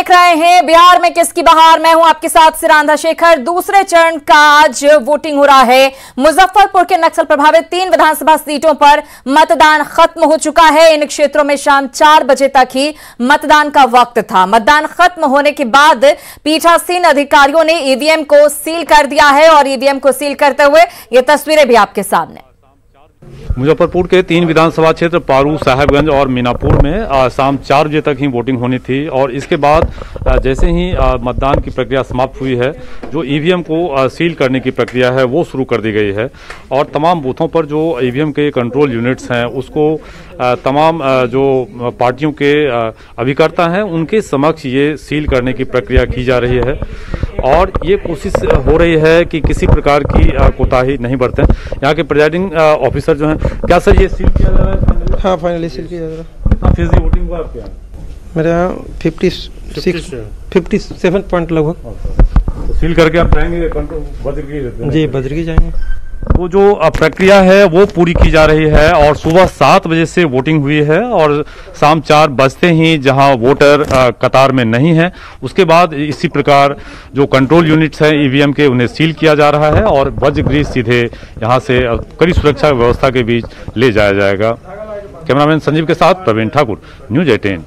देख रहे हैं बिहार में किसकी बहार। मैं हूं आपके साथ सिरांधा शेखर। दूसरे चरण का आज वोटिंग हो रहा है। मुजफ्फरपुर के नक्सल प्रभावित 3 विधानसभा सीटों पर मतदान खत्म हो चुका है। इन क्षेत्रों में शाम 4 बजे तक ही मतदान का वक्त था। मतदान खत्म होने के बाद पीठासीन अधिकारियों ने ईवीएम को सील कर दिया है और ईवीएम को सील करते हुए ये तस्वीरें भी आपके सामने। मुजफ्फरपुर के 3 विधानसभा क्षेत्र पारू, साहेबगंज और मीनापुर में शाम 4 बजे तक ही वोटिंग होनी थी और इसके बाद जैसे ही मतदान की प्रक्रिया समाप्त हुई है, जो ईवीएम को सील करने की प्रक्रिया है वो शुरू कर दी गई है और तमाम बूथों पर जो ईवीएम के कंट्रोल यूनिट्स हैं उसको तमाम जो पार्टियों के अभिकर्ता हैं उनके समक्ष ये सील करने की प्रक्रिया की जा रही है और ये कोशिश हो रही है कि किसी प्रकार की कोताही नहीं बरतें। यहाँ के प्रिजाइडिंग ऑफिसर जो हैं, क्या सर ये सील किया जा रहा है? हाँ, फाइनली सील किया जा रहा है। कितना फीसदी वोटिंग हुआ आपके यहाँ? मेरे यहाँ 57 पॉइंट लगभग। तो सील करके आप जाएंगे बद्रगी? जी, बद्रगी जाएंगे। तो जो प्रक्रिया है वो पूरी की जा रही है और सुबह 7 बजे से वोटिंग हुई है और शाम 4 बजते ही जहां वोटर कतार में नहीं है उसके बाद इसी प्रकार जो कंट्रोल यूनिट्स हैं ईवीएम के उन्हें सील किया जा रहा है और वज्रगृह सीधे यहां से कड़ी सुरक्षा व्यवस्था के बीच ले जाया जाएगा। कैमरामैन संजीव के साथ प्रवीण ठाकुर, न्यूज 18।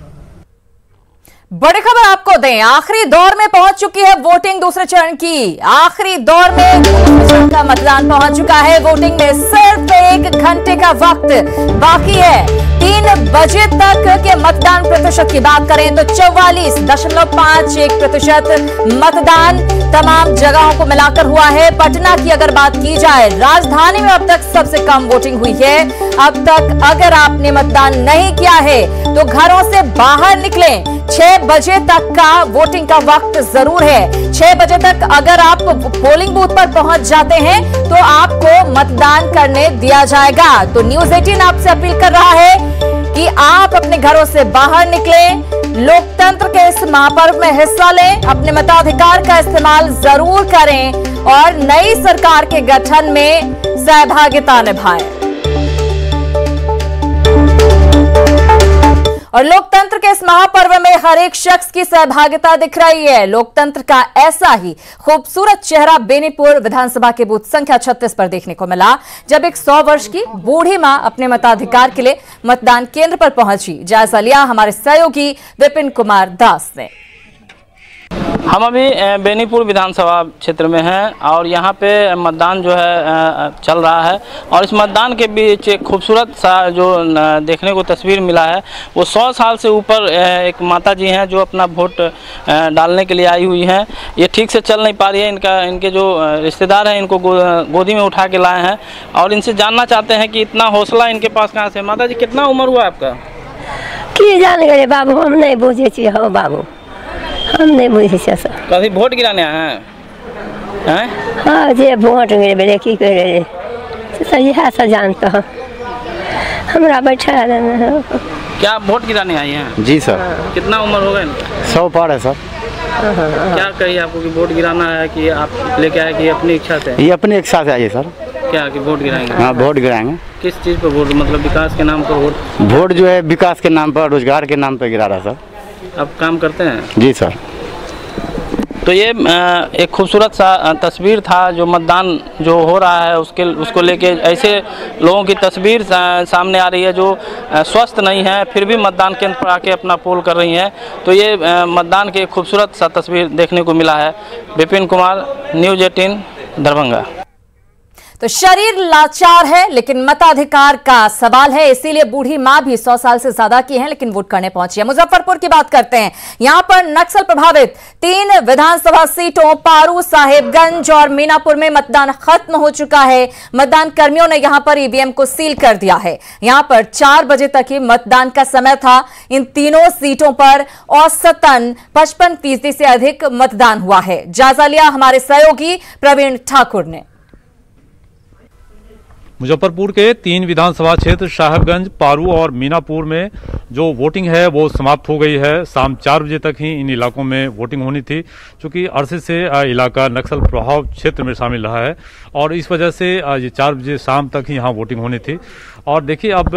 बड़ी खबर आपको दें, आखिरी दौर में पहुंच चुकी है वोटिंग। दूसरे चरण की आखिरी दौर में दूसरे चरण का मतदान पहुंच चुका है। वोटिंग में सिर्फ 1 घंटे का वक्त बाकी है। 3 बजे तक के मतदान प्रतिशत की बात करें तो 44.51% मतदान तमाम जगहों को मिलाकर हुआ है। पटना की अगर बात की जाए, राजधानी में अब तक सबसे कम वोटिंग हुई है। अब तक अगर आपने मतदान नहीं किया है तो घरों से बाहर निकलें। 6 बजे तक का वोटिंग का वक्त जरूर है। 6 बजे तक अगर आप पोलिंग बूथ पर पहुंच जाते हैं तो आपको मतदान करने दिया जाएगा। तो न्यूज 18 आपसे अपील कर रहा है कि आप अपने घरों से बाहर निकलें, लोकतंत्र के इस महापर्व में हिस्सा लें, अपने मताधिकार का इस्तेमाल जरूर करें और नई सरकार के गठन में सहभागिता निभाएं। और लोकतंत्र के इस महापर्व में हर एक शख्स की सहभागिता दिख रही है। लोकतंत्र का ऐसा ही खूबसूरत चेहरा बेनीपुर विधानसभा के बूथ संख्या 36 पर देखने को मिला, जब एक 100 वर्ष की बूढ़ी मां अपने मताधिकार के लिए मतदान केंद्र पर पहुंची। जायजा लिया हमारे सहयोगी विपिन कुमार दास ने। हम अभी बेनीपुर विधानसभा क्षेत्र में हैं और यहाँ पे मतदान जो है चल रहा है और इस मतदान के बीच एक खूबसूरत सा जो देखने को तस्वीर मिला है वो 100 साल से ऊपर एक माता जी हैं जो अपना वोट डालने के लिए आई हुई हैं। ये ठीक से चल नहीं पा रही है। इनके जो रिश्तेदार हैं इनको गोदी में उठा के लाए हैं और इनसे जानना चाहते हैं कि इतना हौसला इनके पास कहाँ से। माता जी, कितना उम्र हुआ आपका? की जान गए बाबू, हम नहीं बुझे छी। हो बाबू, हम नहीं बुझे छी। कभी वोट गिराने आए हैं? हाँ जी, वोट गिरे की करे यह सब जानता हूँ। हमरा बैठा है। क्या वोट गिराने आई हैं? जी सर। कितना उम्र होगा इनका? 100 पार है सर। क्या कहिए आपको कि वोट गिराना है कि आप लेके आए कि अपनी इच्छा से? ये अपनी इच्छा से आइए सर। क्या कि वोट गिराएंगे? हाँ, वोट गिराएंगे। किस चीज़ पर वोट? मतलब विकास के नाम पर वोट? वोट जो है विकास के नाम पर, रोजगार के नाम पर गिरा रहा सर। आप काम करते हैं? जी सर। तो ये एक खूबसूरत सा तस्वीर था जो मतदान जो हो रहा है उसको लेके ऐसे लोगों की तस्वीर सामने आ रही है जो स्वस्थ नहीं है फिर भी मतदान केंद्र पर आके अपना पोल कर रही हैं। तो ये मतदान की एक खूबसूरत सा तस्वीर देखने को मिला है। विपिन कुमार, न्यूज 18 दरभंगा। तो शरीर लाचार है लेकिन मताधिकार का सवाल है, इसीलिए बूढ़ी मां भी 100 साल से ज्यादा की हैं लेकिन वोट करने पहुंची है। मुजफ्फरपुर की बात करते हैं। यहां पर नक्सल प्रभावित 3 विधानसभा सीटों पारू, साहेबगंज और मीनापुर में मतदान खत्म हो चुका है। मतदान कर्मियों ने यहां पर ईवीएम को सील कर दिया है। यहां पर 4 बजे तक ही मतदान का समय था। इन तीनों सीटों पर औसतन 55% से अधिक मतदान हुआ है। जायजा लिया हमारे सहयोगी प्रवीण ठाकुर ने। मुजफ्फरपुर के 3 विधानसभा क्षेत्र साहेबगंज, पारू और मीनापुर में जो वोटिंग है वो समाप्त हो गई है। शाम 4 बजे तक ही इन इलाकों में वोटिंग होनी थी, क्योंकि अरसे से इलाका नक्सल प्रभाव क्षेत्र में शामिल रहा है और इस वजह से ये 4 बजे शाम तक ही यहाँ वोटिंग होनी थी। और देखिए अब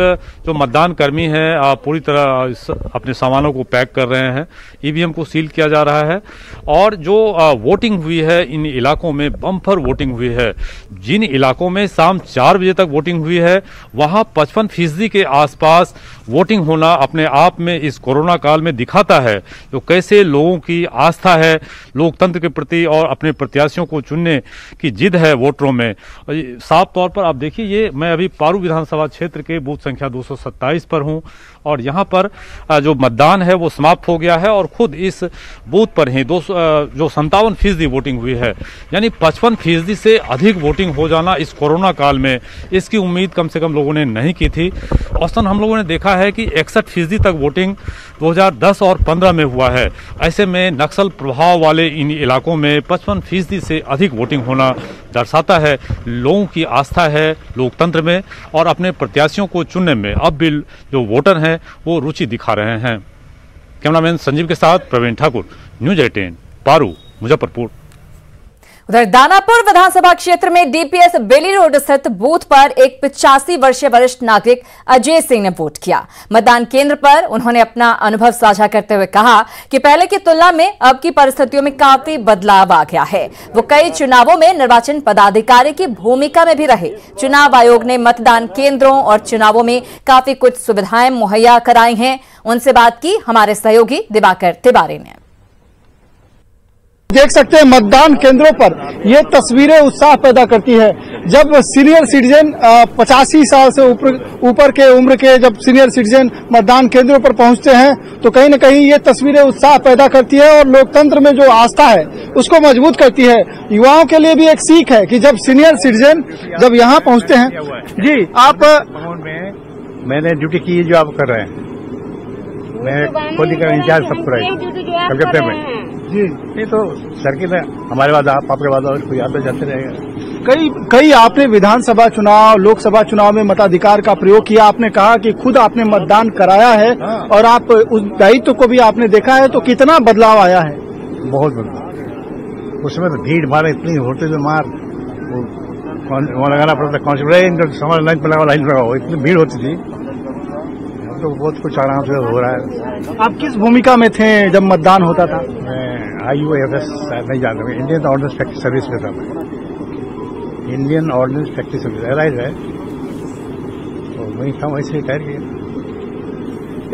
जो मतदान कर्मी हैं पूरी तरह अपने सामानों को पैक कर रहे हैं। ईवीएम को सील किया जा रहा है और जो वोटिंग हुई है इन इलाकों में बम्पर वोटिंग हुई है। जिन इलाकों में शाम 4 बजे तक वोटिंग हुई है वहां 55% के आसपास वोटिंग होना अपने आप में इस कोरोना काल में दिखाता है तो कैसे लोगों की आस्था है लोकतंत्र के प्रति और अपने प्रत्याशियों को चुनने की जिद है वोटरों में। साफ तौर पर आप देखिए, ये मैं अभी पारू विधानसभा क्षेत्र के बूथ संख्या 227 पर हूं और यहां पर जो मतदान है वो समाप्त हो गया है और खुद इस बूथ पर ही जो 57% वोटिंग हुई है, यानी 55% से अधिक वोटिंग हो जाना इस कोरोना काल में, इसकी उम्मीद कम से कम लोगों ने नहीं की थी। औसतन हम लोगों ने देखा है कि 61% तक वोटिंग 2010 और 15 में हुआ है। ऐसे में नक्सल प्रभाव वाले इन इलाकों में 55% से अधिक वोटिंग होना दर्शाता है लोगों की आस्था है लोकतंत्र में और अपने प्रत्याशियों को चुनने में अब भी जो वोटर हैं वो रुचि दिखा रहे हैं। कैमरामैन संजीव के साथ प्रवीण ठाकुर, न्यूज़ 18 पारू, मुजफ्फरपुर। उधर दानापुर विधानसभा क्षेत्र में डीपीएस बेली रोड स्थित बूथ पर एक 85 वर्षीय वरिष्ठ नागरिक अजय सिंह ने वोट किया। मतदान केंद्र पर उन्होंने अपना अनुभव साझा करते हुए कहा कि पहले की तुलना में अब की परिस्थितियों में काफी बदलाव आ गया है। वो कई चुनावों में निर्वाचन पदाधिकारी की भूमिका में भी रहे। चुनाव आयोग ने मतदान केंद्रों और चुनावों में काफी कुछ सुविधाएं मुहैया कराई हैं। उनसे बात की हमारे सहयोगी दिवाकर तिवारी ने। देख सकते हैं मतदान केंद्रों पर ये तस्वीरें उत्साह पैदा करती है। जब सीनियर सिटीजन 85 साल से ऊपर के उम्र के जब सीनियर सिटीजन मतदान केंद्रों पर पहुंचते हैं तो कहीं न कहीं ये तस्वीरें उत्साह पैदा करती है और लोकतंत्र में जो आस्था है उसको मजबूत करती है। युवाओं के लिए भी एक सीख है कि जब सीनियर सिटीजन जब यहाँ पहुंचते हैं। जी आप मैंने ड्यूटी की जो आप कर रहे हैं, मैं खुद ही इंचार्ज सब कलकत्ते में जी। नहीं तो सर्किल है हमारे बाद आपके बाद और कोई आते जाते रहेगा। कई आपने विधानसभा चुनाव लोकसभा चुनाव में मताधिकार का प्रयोग किया। आपने कहा कि खुद आपने मतदान कराया है और आप उस दायित्व को भी आपने देखा है, तो कितना बदलाव आया है? बहुत बदलाव। उसमें तो भीड़ भाड़ इतनी होती थी, मार वहाँ लगाना पड़ता कॉन्स्टेबल समझ लाइन पर लाइन लगाओ, इतनी भीड़ होती थी। तो बहुत कुछ आराम से हो रहा है। आप किस भूमिका में थे जब मतदान होता था? मैं IUFS नहीं जानता, इंडियन ऑर्डिनेंस प्रैक्टिस सर्विस में था। मैं Indian ordinance practice service allied है तो वही था, वैसे रिटायर किया।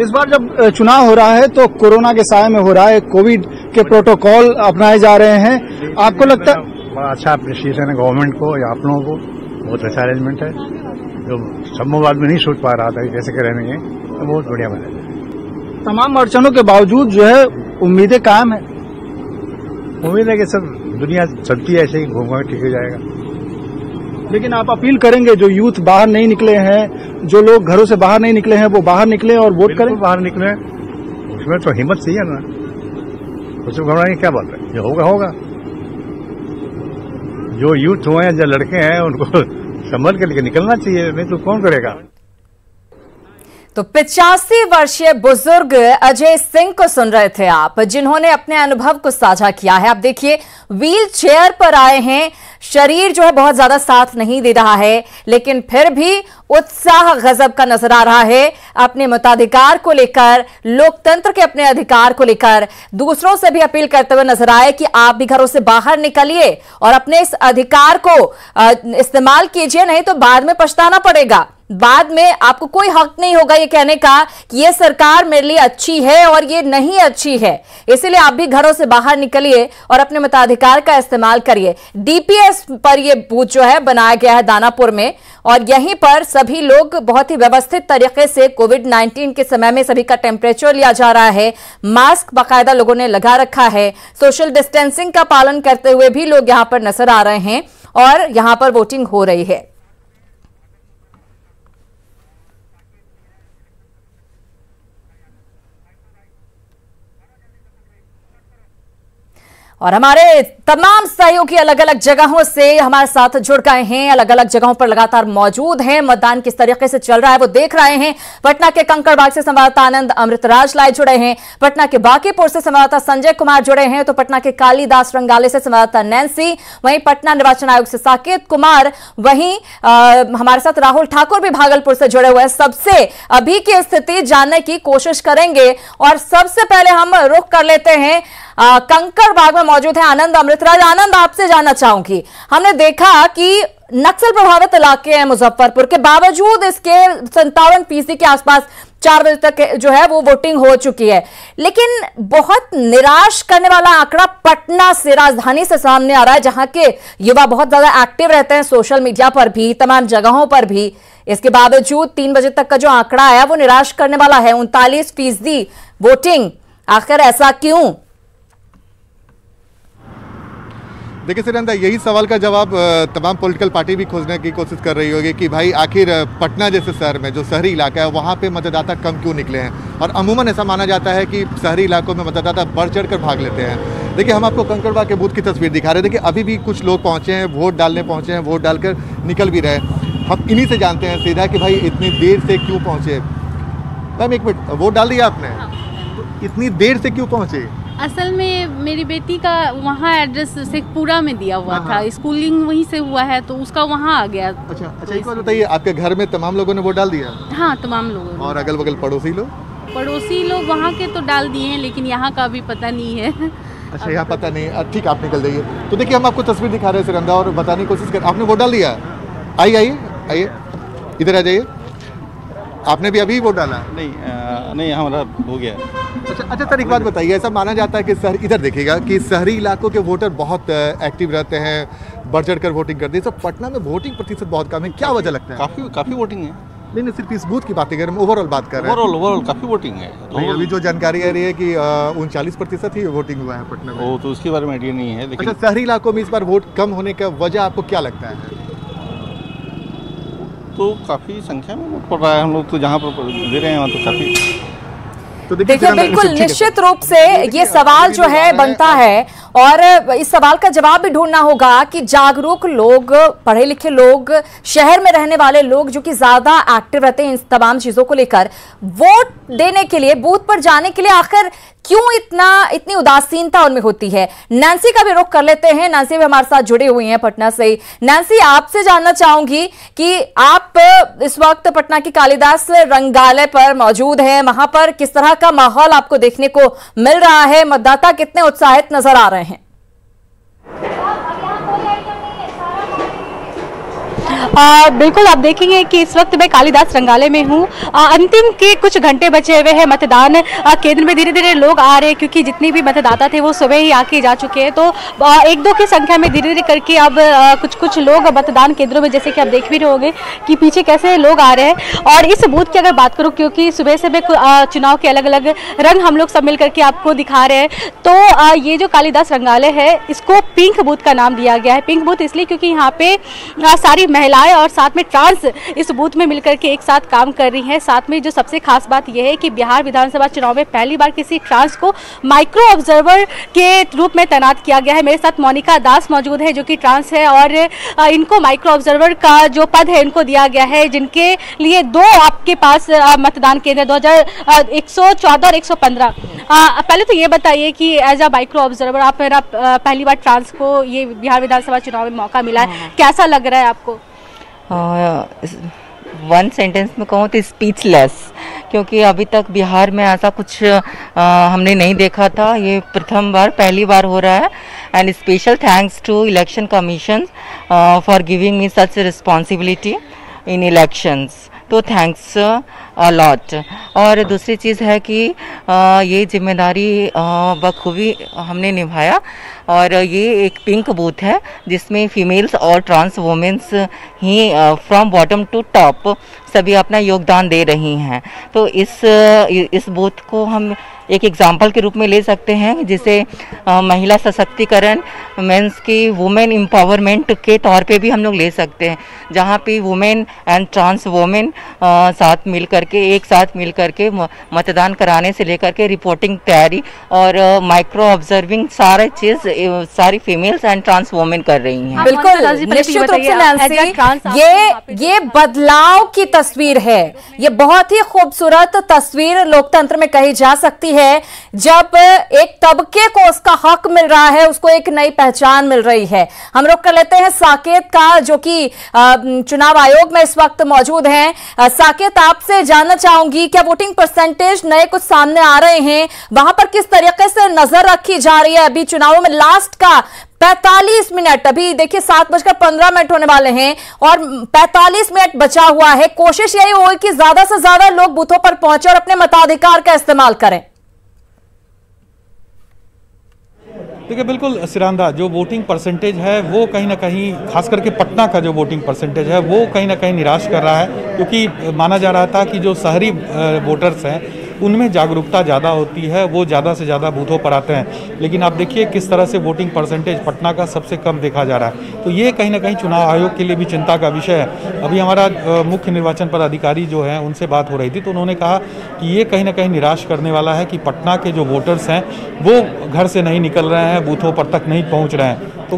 इस बार जब चुनाव हो रहा है तो कोरोना के साए में हो रहा है, कोविड के प्रोटोकॉल अपनाए जा रहे हैं। आपको लगता है बड़ा अच्छा अप्रिशिएशन है गवर्नमेंट को या आप लोगों को, बहुत अच्छा अरेंजमेंट है। जो संभव आदमी नहीं सोच पा रहा था कैसे करेंगे, तो बहुत बढ़िया बने। तमाम अड़चनों के बावजूद जो है उम्मीदें कायम है। उम्मीद है कि सब दुनिया चलती है ऐसे ही, घूम ठीक हो जाएगा। लेकिन आप अपील करेंगे जो यूथ बाहर नहीं निकले हैं, जो लोग घरों से बाहर नहीं निकले हैं, वो बाहर निकले और वोट करें? बाहर निकले, उसमें तो हिम्मत चाहिए ना, उसमें घबराने की क्या बात है। जो होगा होगा। जो यूथ हुए हैं, जो लड़के हैं, उनको संभल के लेके निकलना चाहिए, नहीं तो कौन करेगा। तो 85 वर्षीय बुजुर्ग अजय सिंह को सुन रहे थे आप, जिन्होंने अपने अनुभव को साझा किया है। आप देखिए व्हील चेयर पर आए हैं, शरीर जो है बहुत ज्यादा साथ नहीं दे रहा है, लेकिन फिर भी उत्साह गजब का नजर आ रहा है अपने मताधिकार को लेकर, लोकतंत्र के अपने अधिकार को लेकर। दूसरों से भी अपील करते हुए नजर आए कि आप भी घरों से बाहर निकलिए और अपने इस अधिकार को इस्तेमाल कीजिए, नहीं तो बाद में पछताना पड़ेगा। बाद में आपको कोई हक नहीं होगा ये कहने का कि ये सरकार मेरे लिए अच्छी है और ये नहीं अच्छी है। इसलिए आप भी घरों से बाहर निकलिए और अपने मताधिकार का इस्तेमाल करिए। डीपीएस पर ये बूथ जो है बनाया गया है दानापुर में, और यहीं पर सभी लोग बहुत ही व्यवस्थित तरीके से कोविड-19 के समय में सभी का टेम्परेचर लिया जा रहा है। मास्क बाकायदा लोगों ने लगा रखा है। सोशल डिस्टेंसिंग का पालन करते हुए भी लोग यहां पर नजर आ रहे हैं और यहां पर वोटिंग हो रही है। और हमारे तमाम सहयोगी अलग अलग जगहों से हमारे साथ जुड़ गए हैं, अलग अलग जगहों पर लगातार मौजूद हैं। मतदान किस तरीके से चल रहा है वो देख रहे हैं। पटना के कंकड़बाग से संवाददाता आनंद अमृतराज लाइव जुड़े हैं, पटना के बांकीपुर से संवाददाता संजय कुमार जुड़े हैं, तो पटना के कालीदास रंगाले से संवाददाता नैन्सी, वहीं पटना निर्वाचन आयोग से साकेत कुमार, वहीं हमारे साथ राहुल ठाकुर भी भागलपुर से जुड़े हुए हैं। सबसे अभी की स्थिति जानने की कोशिश करेंगे और सबसे पहले हम रुख कर लेते हैं कंकड़बाग में मौजूद है आनंद अमृतराज। आनंद, आपसे जानना चाहूंगी, हमने देखा कि नक्सल प्रभावित इलाके हैं मुजफ्फरपुर के, बावजूद इसके 57% के आसपास 4 बजे तक जो है वो वोटिंग हो चुकी है, लेकिन बहुत निराश करने वाला आंकड़ा पटना से, राजधानी से सामने आ रहा है, जहां के युवा बहुत ज्यादा एक्टिव रहते हैं सोशल मीडिया पर भी, तमाम जगहों पर भी। इसके बावजूद 3 बजे तक का जो आंकड़ा आया वो निराश करने वाला है, 39% वोटिंग। आखिर ऐसा क्यों? देखिए सुरेंद्र, यही सवाल का जवाब तमाम पॉलिटिकल पार्टी भी खोजने की कोशिश कर रही होगी कि भाई आखिर पटना जैसे शहर में जो शहरी इलाका है वहाँ पे मतदाता कम क्यों निकले हैं। और अमूमन ऐसा माना जाता है कि शहरी इलाकों में मतदाता बढ़ चढ़ कर भाग लेते हैं। देखिए, हम आपको कंकड़बाग के बूथ की तस्वीर दिखा रहे हैं। देखिए, अभी भी कुछ लोग पहुँचे हैं, वोट डालने पहुँचे हैं, वोट डालकर निकल भी रहे। हम इन्हीं से जानते हैं सीधा कि भाई इतनी देर से क्यों पहुँचे। मैम, 1 मिनट, वोट डाल दिया आपने? तो इतनी देर से क्यों पहुँचे? असल में मेरी बेटी का वहाँ एड्रेस शेखपुरा में दिया हुआ था, स्कूलिंग वहीं से हुआ है तो उसका वहाँ आ गया। अच्छा, एक बात बताइए, आपके घर में तमाम लोगों ने वोट डाल दिया? हाँ, तमाम लोगों ने। और अगल बगल पड़ोसी लोग वहाँ के तो डाल दिए हैं, लेकिन यहाँ का अभी पता नहीं है। अच्छा, यहाँ पता नहीं। ठीक, आप निकल जाइए। तो देखिए, हम आपको तस्वीर दिखा रहे हैं सुरेंद्र और बताने की कोशिश कर। आपने वोट डाल दिया? आइए, इधर आ जाइए। आपने भी अभी वोट डाला? नहीं, हमारा हो गया। अच्छा सर, एक बात बताइए, ऐसा माना जाता है कि इधर देखिएगा कि शहरी इलाकों के वोटर बहुत एक्टिव रहते हैं, बढ़ चढ़ कर वोटिंग करते हैं। सब पटना में वोटिंग प्रतिशत बहुत कम है, क्या वजह लगता है? काफी वोटिंग है। नहीं, सिर्फ इस बूथ की बात करें, ओवरऑल बात कर रहे हैं। ओवरऑल काफी वोटिंग है। अभी जो जानकारी आ रही है कि 39% ही वोटिंग हुआ है पटना में। तो उसके बारे में आइडिया नहीं है। अच्छा, शहरी इलाकों में इस बार वोट कम होने का वजह आपको क्या लगता है? तो काफी संख्या में वोट पड़ रहा है, हम लोग तो जहाँ पर दे रहे हैं वहाँ तो काफी। देखिए, बिल्कुल निश्चित रूप से ये सवाल जो है बनता है और इस सवाल का जवाब भी ढूंढना होगा कि जागरूक लोग, पढ़े लिखे लोग, शहर में रहने वाले लोग जो कि ज्यादा एक्टिव रहते हैं इन तमाम चीजों को लेकर, वोट देने के लिए, बूथ पर जाने के लिए आखिर क्यों इतनी उदासीनता उनमें होती है। नैन्सी का भी रुख कर लेते हैं, नैन्सी भी हमारे साथ जुड़ी हुई हैं पटना से ही। नैन्सी, आपसे जानना चाहूंगी कि आप इस वक्त पटना की कालीदास रंगालय पर मौजूद हैं, वहां पर किस तरह का माहौल आपको देखने को मिल रहा है, मतदाता कितने उत्साहित नजर आ रहे हैं? बिल्कुल, आप देखेंगे कि इस वक्त मैं कालीदास रंगालय में हूँ। अंतिम के कुछ घंटे बचे हुए हैं मतदान केंद्र में, धीरे धीरे लोग आ रहे हैं क्योंकि जितने भी मतदाता थे वो सुबह ही आके जा चुके हैं। तो 1-2 की संख्या में धीरे धीरे करके अब कुछ लोग मतदान केंद्रों में, जैसे कि आप देख भी रहे होंगे कि पीछे कैसे लोग आ रहे हैं। और इस बूथ की अगर बात करूँ, क्योंकि सुबह से मैं चुनाव के अलग अलग रंग हम लोग सब मिल करके आपको दिखा रहे हैं, तो ये जो कालीदास रंगालय है इसको पिंक बूथ का नाम दिया गया है। पिंक बूथ इसलिए क्योंकि यहाँ पे सारी महिलाएं और साथ में ट्रांस इस बूथ में मिलकर के एक साथ काम कर रही हैं। साथ में जो सबसे खास बात यह है कि बिहार विधानसभा चुनाव में पहली बार किसी ट्रांस को माइक्रो ऑब्जर्वर के रूप में तैनात किया गया है। मेरे साथ मोनिका दास मौजूद है जो कि ट्रांस है और इनको माइक्रो ऑब्जर्वर का जो पद है इनको दिया गया है, जिनके लिए 2 आपके पास मतदान केंद्र 2114 और 115। पहले तो ये बताइए कि एज अ माइक्रो ऑब्जर्वर आप मेरा पहली बार ट्रांस को ये बिहार विधानसभा चुनाव में मौका मिला है, कैसा लग रहा है आपको? 1 सेंटेंस में कहूँ तो स्पीचलेस, क्योंकि अभी तक बिहार में ऐसा कुछ हमने नहीं देखा था। ये प्रथम बार, पहली बार हो रहा है। And special thanks to Election Commission for giving me such responsibility in elections. तो थैंक्स अ लॉट। और दूसरी चीज़ है कि ये जिम्मेदारी बखूबी हमने निभाया और ये एक पिंक बूथ है जिसमें फीमेल्स और ट्रांस वुमेन्स ही फ्रॉम बॉटम टू टॉप सभी अपना योगदान दे रही हैं। तो इस बूथ को हम एक एग्जाम्पल के रूप में ले सकते हैं, जिसे महिला सशक्तिकरण मेंस की वुमेन एम्पावरमेंट के तौर पे भी हम लोग ले सकते हैं, जहाँ पे वुमेन एंड ट्रांस वुमेन साथ मिल करके एक साथ मिल करके मतदान कराने से लेकर के रिपोर्टिंग तैयारी और माइक्रो ऑब्जर्विंग सारे चीज सारी फीमेल्स एंड ट्रांस वुमेन कर रही हैं। बिल्कुल, निश्चित रूप से नैन्सी, ये बदलाव की तस्वीर है, ये बहुत ही खूबसूरत तस्वीर लोकतंत्र में कही जा सकती है जब एक तबके को उसका हक मिल रहा है, उसको एक नई पहचान मिल रही है। हम लोग कर लेते हैं साकेत का, जो कि चुनाव आयोग में इस वक्त मौजूद हैं। साकेत, आपसे जानना चाहूंगी, क्या वोटिंग परसेंटेज नए कुछ सामने आ रहे हैं? वहां पर किस तरीके से नजर रखी जा रही है? अभी चुनावों में लास्ट का 45 मिनट, अभी देखिए 7:15 होने वाले हैं और 45 मिनट बचा हुआ है। कोशिश यही होगी कि ज्यादा से ज्यादा लोग बूथों पर पहुंचे और अपने मताधिकार का इस्तेमाल करें। देखिए, बिल्कुल सिरांदा, जो वोटिंग परसेंटेज है वो कहीं ना कहीं, खास करके पटना का जो वोटिंग परसेंटेज है वो कहीं ना कहीं निराश कर रहा है, क्योंकि माना जा रहा था कि जो शहरी वोटर्स हैं उनमें जागरूकता ज़्यादा होती है, वो ज़्यादा से ज़्यादा बूथों पर आते हैं। लेकिन आप देखिए किस तरह से वोटिंग परसेंटेज पटना का सबसे कम देखा जा रहा है, तो ये कहीं ना कहीं चुनाव आयोग के लिए भी चिंता का विषय है। अभी हमारा मुख्य निर्वाचन पदाधिकारी जो है उनसे बात हो रही थी, तो उन्होंने कहा कि ये कहीं ना कहीं निराश करने वाला है कि पटना के जो वोटर्स हैं वो घर से नहीं निकल रहे हैं, बूथों पर तक नहीं पहुँच रहे हैं। तो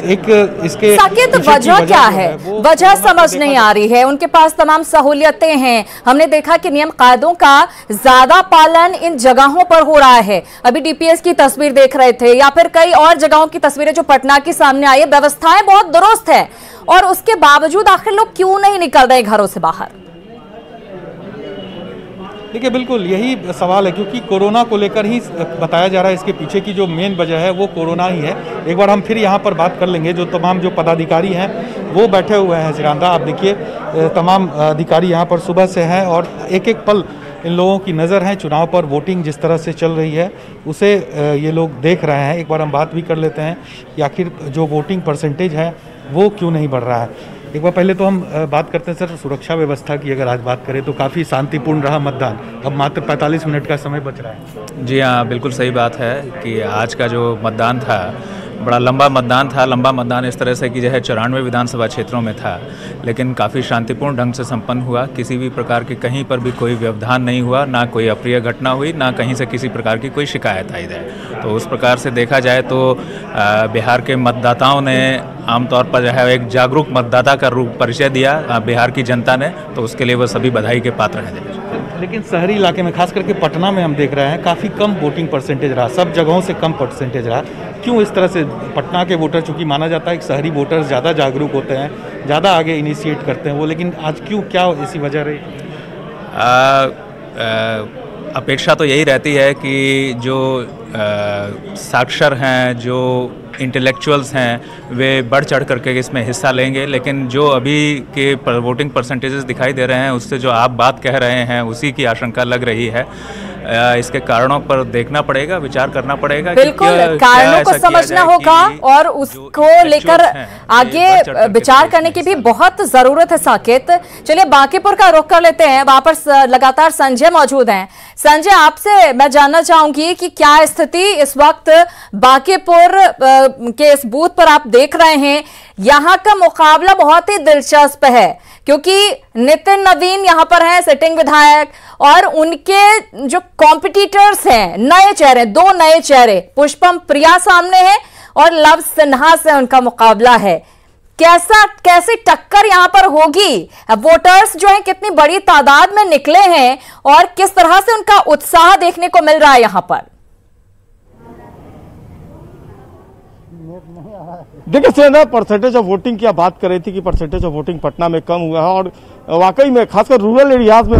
एक इसके साकेत, वजह क्या है? वजह समझ नहीं आ रही है। उनके पास तमाम सहूलियतें हैं, हमने देखा कि नियम कायदों का ज्यादा पालन इन जगहों पर हो रहा है। अभी डीपीएस की तस्वीर देख रहे थे या फिर कई और जगहों की तस्वीरें जो पटना की सामने आई है, व्यवस्थाएं बहुत दुरुस्त है, और उसके बावजूद आखिर लोग क्यों नहीं निकल रहे घरों से बाहर? देखिए, बिल्कुल यही सवाल है, क्योंकि कोरोना को लेकर ही बताया जा रहा है। इसके पीछे की जो मेन वजह है वो कोरोना ही है। एक बार हम फिर यहाँ पर बात कर लेंगे, जो तमाम जो पदाधिकारी हैं वो बैठे हुए हैं सिरांदा। आप देखिए तमाम अधिकारी यहाँ पर सुबह से हैं और एक एक पल इन लोगों की नज़र है चुनाव पर। वोटिंग जिस तरह से चल रही है उसे ये लोग देख रहे हैं। एक बार हम बात भी कर लेते हैं कि आखिर जो वोटिंग परसेंटेज है वो क्यों नहीं बढ़ रहा है। एक बार पहले तो हम बात करते हैं सर सुरक्षा व्यवस्था की। अगर आज बात करें तो काफ़ी शांतिपूर्ण रहा मतदान, अब मात्र 45 मिनट का समय बच रहा है। जी हाँ, बिल्कुल सही बात है कि आज का जो मतदान था बड़ा लंबा मतदान था। लंबा मतदान इस तरह से कि जो है 94 विधानसभा क्षेत्रों में था, लेकिन काफ़ी शांतिपूर्ण ढंग से संपन्न हुआ। किसी भी प्रकार की कहीं पर भी कोई व्यवधान नहीं हुआ, ना कोई अप्रिय घटना हुई, ना कहीं से किसी प्रकार की कोई शिकायत आई है। तो उस प्रकार से देखा जाए तो बिहार के मतदाताओं ने आमतौर पर जो है एक जागरूक मतदाता का रूप परिचय दिया बिहार की जनता ने, तो उसके लिए वो सभी बधाई के पात्र हैं। लेकिन शहरी इलाके में खास करके पटना में हम देख रहे हैं काफ़ी कम वोटिंग परसेंटेज रहा, सब जगहों से कम परसेंटेज रहा। क्यों इस तरह से? पटना के वोटर, चूँकि माना जाता है कि शहरी वोटर ज़्यादा जागरूक होते हैं, ज़्यादा आगे इनिशिएट करते हैं वो, लेकिन आज क्यों, क्या ऐसी वजह रही? अपेक्षा तो यही रहती है कि जो साक्षर हैं, जो इंटेलेक्चुअल्स हैं, वे बढ़ चढ़ करके इसमें हिस्सा लेंगे। लेकिन जो अभी के वोटिंग परसेंटेजेस दिखाई दे रहे हैं उससे जो आप बात कह रहे हैं उसी की आशंका लग रही है। इसके कारणों पर देखना पड़ेगा, विचार करना पड़ेगा। बिल्कुल, कारणों को समझना होगा और उसको लेकर आगे विचार करने की भी बहुत जरूरत है। साकेत, चलिए बांकीपुर का रुख कर लेते हैं, वहां पर लगातार संजय मौजूद हैं। संजय, आपसे मैं जानना चाहूंगी कि क्या स्थिति इस वक्त बांकीपुर के इस बूथ पर आप देख रहे हैं? यहाँ का मुकाबला बहुत ही दिलचस्प है, क्योंकि नितिन नवीन यहाँ पर हैं, सिटिंग विधायक, और उनके जो कॉम्पिटिटर्स हैं नए चेहरे, दो नए चेहरे, पुष्पम प्रिया सामने हैं और लव सिन्हा से उनका मुकाबला है। कैसी टक्कर यहां पर होगी? वोटर्स जो हैं कितनी बड़ी तादाद में निकले हैं और किस तरह से उनका उत्साह देखने को मिल रहा है यहां पर? देखिए सेना, परसेंटेज ऑफ वोटिंग की आप बात कर रही थी कि परसेंटेज ऑफ वोटिंग पटना में कम हुआ है, और वाकई में खासकर रूरल एरियाज में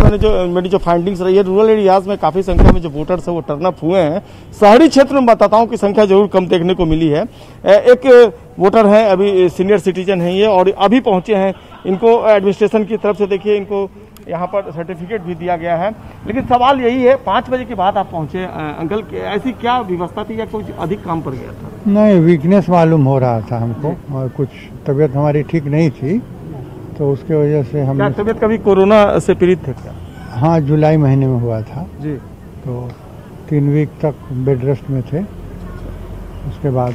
मेरी जो फाइंडिंग्स रही है, रूरल एरियाज में काफी संख्या में जो वोटर्स है वो टर्न अप हुए हैं। शहरी क्षेत्र में मतदाताओं की संख्या जरूर कम देखने को मिली है। एक वोटर हैं, अभी सीनियर सिटीजन हैं ये, और अभी पहुंचे हैं। इनको एडमिनिस्ट्रेशन की तरफ से देखिए इनको यहाँ पर सर्टिफिकेट भी दिया गया है। लेकिन सवाल यही है, 5 बजे के बाद आप पहुंचे अंकल, ऐसी क्या व्यवस्था थी या कुछ अधिक काम पड़ गया था? नहीं, वीकनेस मालूम हो रहा था हमको और कुछ तबीयत हमारी ठीक नहीं थी, तो उसके वजह से हम। क्या तबीयत कभी कोरोना से पीड़ित थे क्या? हाँ, जुलाई महीने में हुआ था जी। तो 3 वीक तक बेड रेस्ट में थे। उसके बाद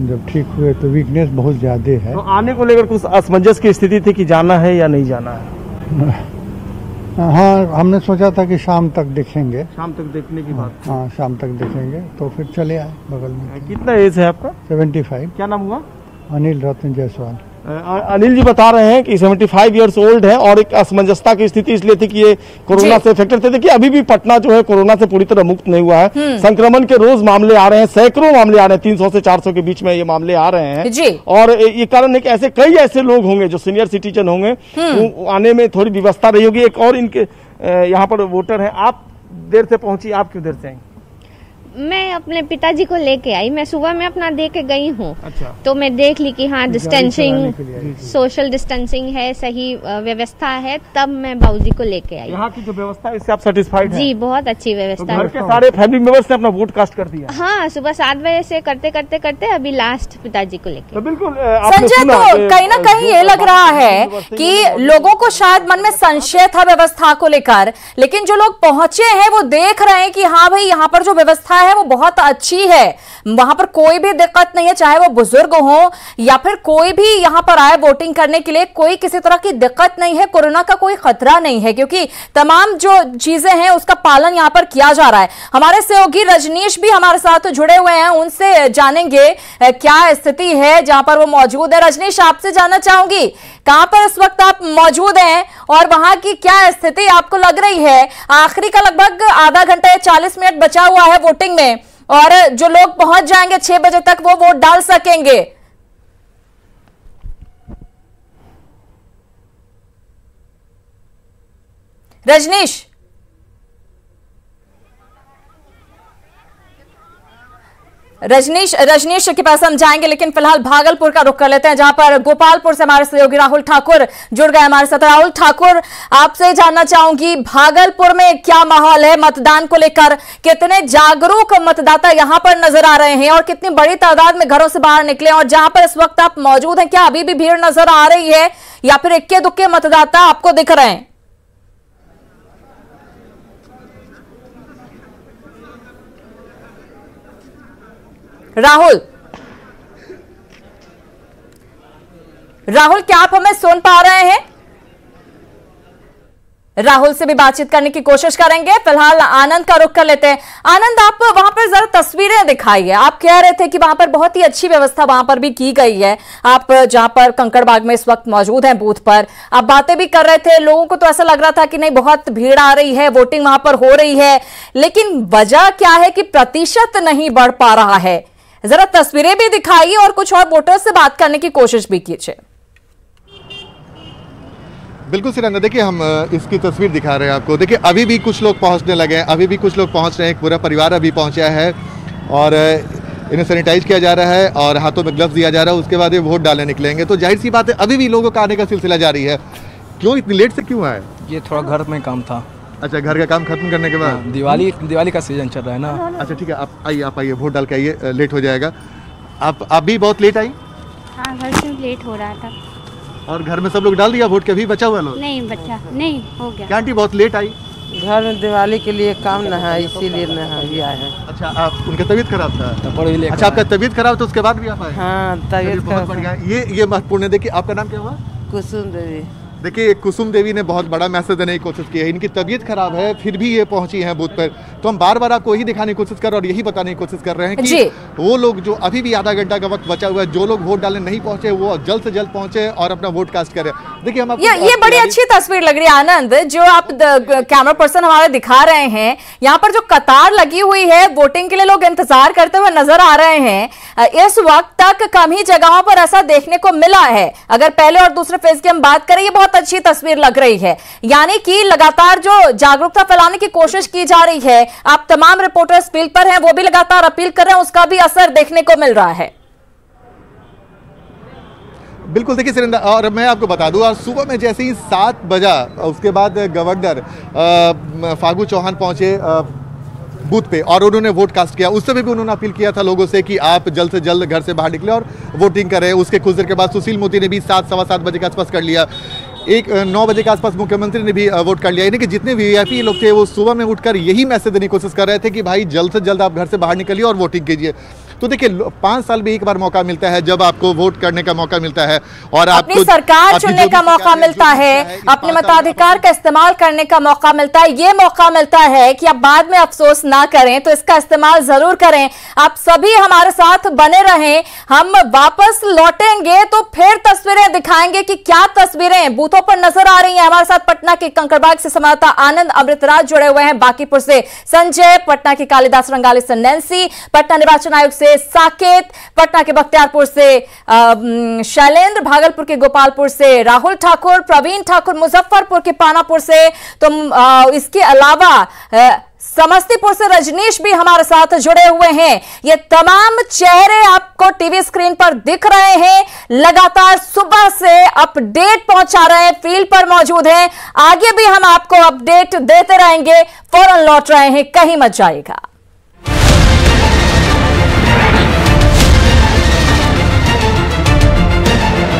जब ठीक हुए तो वीकनेस बहुत ज़्यादा है। तो आने को लेकर कुछ असमंजस की स्थिति थी कि जाना है या नहीं जाना है? हाँ, हमने सोचा था कि शाम तक देखेंगे। शाम तक देखने की बात। हाँ, शाम तक देखेंगे तो फिर चले आए बगल में। कितना एज है आपका? 75। क्या नाम हुआ? अनिल रतन जायसवाल। अनिल जी बता रहे हैं कि 75 इयर्स ओल्ड है और एक असमंजसता की स्थिति इसलिए थी कि ये कोरोना से इफेक्टेड थे। देखिए अभी भी पटना जो है कोरोना से पूरी तरह मुक्त नहीं हुआ है। संक्रमण के रोज मामले आ रहे हैं, सैकड़ों मामले आ रहे हैं, 300 से 400 के बीच में ये मामले आ रहे हैं जी। और ये कारण है कि ऐसे कई ऐसे लोग होंगे जो सीनियर सिटीजन होंगे, आने में थोड़ी व्यवस्था रही होगी। एक और इनके यहाँ पर वोटर है। आप देर से पहुंची, आप क्यों देर से आई? मैं अपने पिताजी को लेके आई। मैं सुबह में अपना दे के गई हूँ। अच्छा। तो मैं देख ली कि हाँ डिस्टेंसिंग, सोशल डिस्टेंसिंग है, सही व्यवस्था है, तब मैं बाबूजी को लेके आई। यहाँ की जो व्यवस्था है इससे आप सेटिस्फाइड हैं? जी, बहुत अच्छी व्यवस्था है। घर के सारे फैमिली मेंबर्स ने अपना वोट कास्ट कर दिया? हाँ, सुबह 7 बजे से करते करते करते अभी लास्ट पिताजी को लेके। तो बिल्कुल संजय, तो कहीं ना कहीं ये लग रहा है कि लोगों को शायद मन में संशय था व्यवस्था को लेकर, लेकिन जो लोग पहुंचे हैं वो देख रहे हैं कि हाँ भाई यहाँ पर जो व्यवस्था है वो बहुत अच्छी है, वहां पर कोई भी दिक्कत नहीं है, चाहे वो बुजुर्ग हो या फिर कोई भी यहां पर आए वोटिंग करने के लिए, कोई किसी तरह की दिक्कत नहीं है, कोरोना का कोई खतरा नहीं है, क्योंकि तमाम जो चीजें हैं उसका पालन यहां पर किया जा रहा है। हमारे सहयोगी रजनीश भी हमारे साथ जुड़े हुए हैं, उनसे जानेंगे क्या स्थिति है जहां पर वो मौजूद है। रजनीश, आपसे जानना चाहूंगी कहां पर इस वक्त आप मौजूद हैं और वहां की क्या स्थिति आपको लग रही है? आखिरी का लगभग आधा घंटा या 40 मिनट बचा हुआ है वोटिंग में और जो लोग पहुंच जाएंगे 6 बजे तक वो वोट डाल सकेंगे। रजनीश, रजनीश के पास हम जाएंगे, लेकिन फिलहाल भागलपुर का रुख कर लेते हैं जहां पर गोपालपुर से हमारे सहयोगी राहुल ठाकुर जुड़ गए हमारे साथ। राहुल ठाकुर, आपसे जानना चाहूंगी भागलपुर में क्या माहौल है मतदान को लेकर? कितने जागरूक मतदाता यहां पर नजर आ रहे हैं और कितनी बड़ी तादाद में घरों से बाहर निकले? और जहां पर इस वक्त आप मौजूद हैं, क्या अभी भी भीड़ नजर आ रही है या फिर इक्के दुक्के मतदाता आपको दिख रहे हैं? राहुल, क्या आप हमें सुन पा रहे हैं? राहुल से भी बातचीत करने की कोशिश करेंगे। फिलहाल आनंद का रुख कर लेते हैं। आनंद, आप वहां पर जरा तस्वीरें दिखाइए। आप कह रहे थे कि वहां पर बहुत ही अच्छी व्यवस्था वहां पर भी की गई है। आप जहां पर कंकड़बाग में इस वक्त मौजूद हैं बूथ पर, आप बातें भी कर रहे थे, लोगों को तो ऐसा लग रहा था कि नहीं बहुत भीड़ आ रही है, वोटिंग वहां पर हो रही है, लेकिन वजह क्या है कि प्रतिशत नहीं बढ़ पा रहा है? जरा तस्वीरें भी दिखाइए और कुछ और वोटर्स से बात करने की कोशिश भी कीजिए। बिल्कुल सिरंदा, देखिए हम इसकी तस्वीर दिखा रहे हैं आपको। देखिए अभी भी कुछ लोग पहुंचने लगे हैं, अभी भी कुछ लोग पहुंच रहे हैं, पूरा परिवार अभी पहुंचा है और इन्हें सैनिटाइज किया जा रहा है और हाथों में ग्लव्स दिया जा रहा है। उसके बाद ये वोट डालने निकलेंगे। तो जाहिर सी बात है अभी भी लोगों का आने का सिलसिला जारी है। क्यों इतनी लेट से क्यों आए? ये थोड़ा घर में काम था। अच्छा, घर का काम खत्म करने के बाद? दिवाली का सीजन चल रहा है ना। अच्छा ठीक है, आप आइए वोट डाल के आइए, लेट हो जाएगा। आप भी बहुत लेट आई? हाँ, घर से लेट हो रहा था। और घर में सब लोग डाल दिया वोट के? अभी बचा हुआ लोग? नहीं बचा, नहीं हो गया। क्या आंटी बहुत लेट आई? घर में दिवाली के लिए काम न है, इसीलिए न आया है। अच्छा, आप उनका तबीयत खराब था? अच्छा, आपका तबीयत खराब था, उसके बाद भी आप आए? हाँ, तबीयत बहुत बढ़िया। ये महत्वपूर्ण है। देखिए आपका नाम क्या हुआ? कुसुम देवी। देखिए कुसुम देवी ने बहुत बड़ा मैसेज देने की कोशिश की है। इनकी तबीयत खराब है फिर भी ये पहुंची हैं बूथ पर। तो हम बार बार आपको यही दिखाने की कोशिश कर रहे हैं और यही बताने की कोशिश कर रहे हैं कि वो लोग जो अभी भी आधा घंटा का वक्त बचा हुआ है, जो लोग वोट डालने नहीं पहुंचे वो जल्द से जल्द पहुंचे और अपना वोट कास्ट करें। देखिए हम ये बड़ी अच्छी तस्वीर लग रही है आनंद, जो आप कैमरा पर्सन हमारे दिखा रहे हैं। यहाँ पर जो कतार लगी हुई है वोटिंग के लिए, लोग इंतजार करते हुए नजर आ रहे हैं। इस वक्त तक कम ही जगहों पर ऐसा देखने को मिला है। अगर पहले और दूसरे फेज की हम बात करें, ये बहुत अच्छी तस्वीर लग रही है। यानी कि लगातार जो जागरूकता फैलाने की कोशिश की जा रही है, आप तमाम रिपोर्टर्स फील्ड पर हैं, वो भी लगातार अपील कर रहे हैं, उसका भी असर देखने को मिल रहा है। बिल्कुल, देखिए सिरिंदा, और मैं आपको बता दूं, आज सुबह में जैसे ही 7 बजा, उसके बाद गवर्नर फागू चौहान पहुंचे बूथ पे और उन्होंने वोट कास्ट किया। उस समय भी उन्होंने अपील किया था लोगों से कि आप जल्द से जल्द घर से बाहर निकले और वोटिंग करें। उसके कुछ देर के बाद सुशील मोदी ने भी 7 सवा 7 बजे के आसपास कर लिया। एक 9 बजे के आसपास मुख्यमंत्री ने भी वोट कर लिया। यानी कि जितने वीआईपी लोग थे वो सुबह में उठकर यही मैसेज देने की कोशिश कर रहे थे कि भाई जल्द से जल्द आप घर से बाहर निकलिए और वोटिंग कीजिए। तो देखिए 5 साल में एक बार मौका मिलता है जब आपको वोट करने का मौका मिलता है और अपनी सरकार चुनने का मौका मिलता है, अपने मताधिकार का इस्तेमाल करने का मौका मिलता है। ये मौका मिलता है कि आप बाद में अफसोस ना करें, तो इसका इस्तेमाल जरूर करें। आप सभी हमारे साथ बने रहें। हम वापस लौटेंगे तो फिर तस्वीरें दिखाएंगे कि क्या तस्वीरें बूथों पर नजर आ रही हैं। हमारे साथ पटना के कंकड़बाग से संवाददाता आनंद अमृतराज जुड़े हुए हैं, बांकीपुर से संजय, पटना के कालिदास रंगाली से नैन्सी, पटना निर्वाचन आयोग से साकेत, पटना के बख्तियारपुर से शैलेंद्र, भागलपुर के गोपालपुर से राहुल ठाकुर, प्रवीण ठाकुर मुजफ्फरपुर के पानापुर से, तो इसके अलावा समस्तीपुर से रजनीश भी हमारे साथ जुड़े हुए हैं। ये तमाम चेहरे आपको टीवी स्क्रीन पर दिख रहे हैं, लगातार सुबह से अपडेट पहुंचा रहे हैं, फील्ड पर मौजूद हैं। आगे भी हम आपको अपडेट देते रहेंगे। फौरन लौट रहे हैं, कहीं मत जाइएगा।